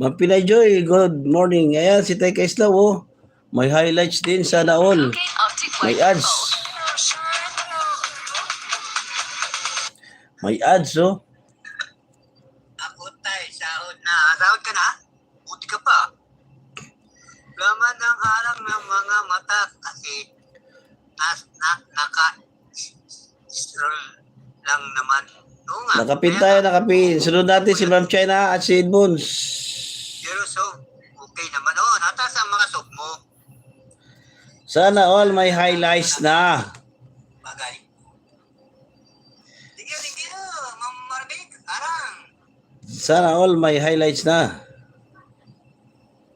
Ma'am Pinay Joy, good morning. Ayan, si Tay Kaislaw, oh. May highlights din, sana all. May ads. May ads, oh. Ako tay, sahod na. Sahod ka na? Buti ka pa. Laman ng harang ng mga mata kasi naka-stroll lang naman. Oo nga. Nakapin tayo, nakapin. Sunod natin si Ma'am China at si Edmonds. Pero so, okay naman. Oo, natas ang mga soap mo. Sana all may highlights na. Bagay. Thank you, Ma'am Marvic. Arang. Sana all may highlights na.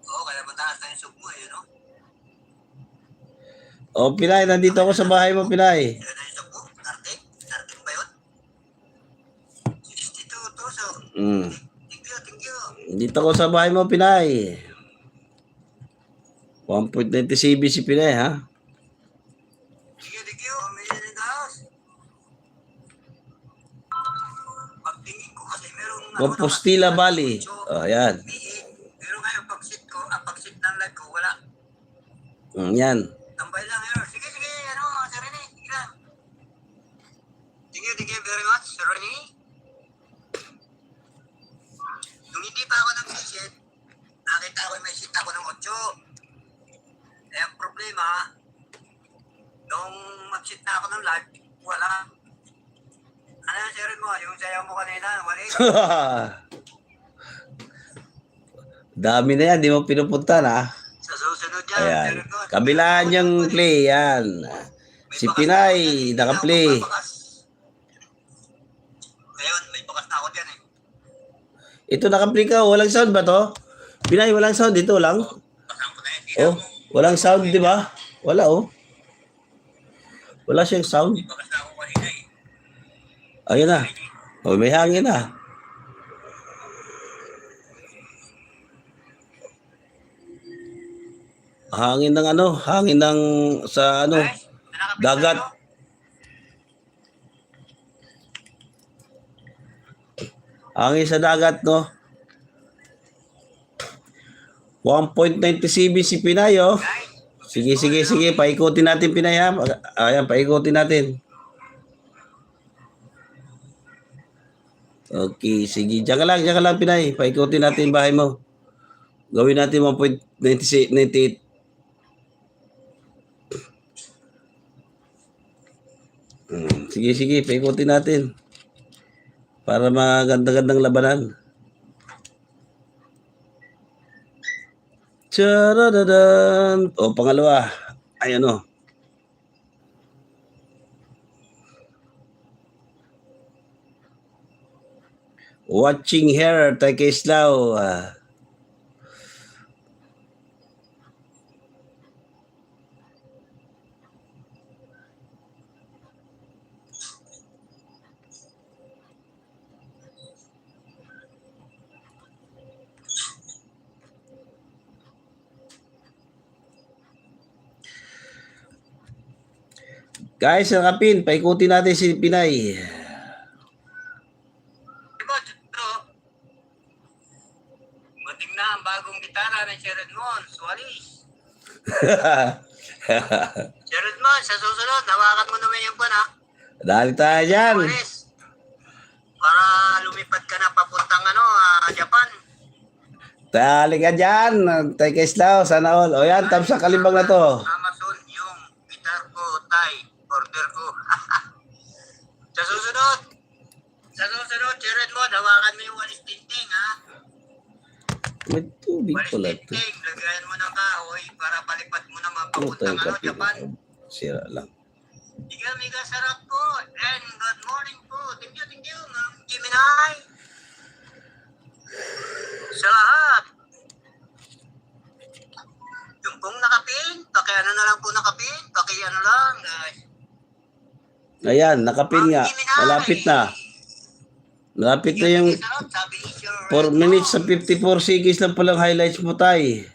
Oo, kaya mataas na yung soap mo, eh, no? Oh, Pinay, nandito ako sa bahay mo, Pinay. Kaya na yung soap mo? 30? 30 ba yun? 62 to, so. Thank you. Dito ako sa bahay mo, Pinay. 1.97 si Pinay, ha? Thank you. Million in the house. Pagtingin ko kasi merong Compostela Valley. Oh, ayan. Pero ngayon, pag-sit ng live ko, wala. Yan. Tambay lang, Sige, Sir Rene. Sige lang. Thank you very much, Sir Rene. Nung hindi pa ako nag-sit, nakita ko may sit ako ng 8. Eh, ang problema, nung mag-sit na ako ng live, wala. Ano yung Sir mo? Yung sayaw mo kanina, wala. Dami na yan, di mo pinupunta na. Sa susunod yan, Ayan. Sir Rene. Kabilaan yung play, yan. Si Pinay, naka-play. Ngayon, may bakas na ako dyan eh. Ito naka-play ka, walang sound ba to? Pinay, walang sound dito lang. Basahan ko na yun. Oh, walang sound, di ba? Wala, oh. Wala siyang sound. May bakas na ako kanina eh. Ayun na. Oh, may hangin na. Hangin ng ano? Hangin ng sa ano? Dagat. Hangin sa dagat, no? 1.97 si Pinay, oh. Sige. Paikutin natin, Pinay, ha? Ayan, paikutin natin. Okay, sige. Diyan ka lang, Pinay. Paikutin natin bahay mo. Gawin natin 1.98. Sige. Paikutin natin. Para maganda-gandang labanan. Charadadan. O, pangalawa. Ayan, o. Watching here, Tay Kaislaw. Guys, nakapin. Paikutin natin si Pinay. Mating na ang bagong gitara ng Sir Edmond, Sualis. Sir Edmond, sa susunod, hawakan mo naman yung pan, ha? Dali tayo dyan. Sualis. Para lumipad ka na papuntang Japan. Dali ka dyan. Tay Kaislaw, sana all. O yan, tapos sa kalimbang na to. Amazon yung gitar ko, Tay. Order ko. Sa susunod, Sir Edmond, hawakan mo yung walis tinting, ha? May tubig Walis pala to. tinting, lagayan mo ng kahoy para palipad mo na Puta mapapuntang yung kape. Japan. Sira lang. Mega sarap po. And good morning po. Thank you, Ma'am Jiminay. Sa lahat. Yung pong nakapin, pakiano na lang po nakapin. Pakiano lang, guys. Ayan, nakapin nga. Malapit na. Malapit na yung Sarap, sabi ni Sir 4 minutes sa 54 seconds lang palang highlights mo, Tay.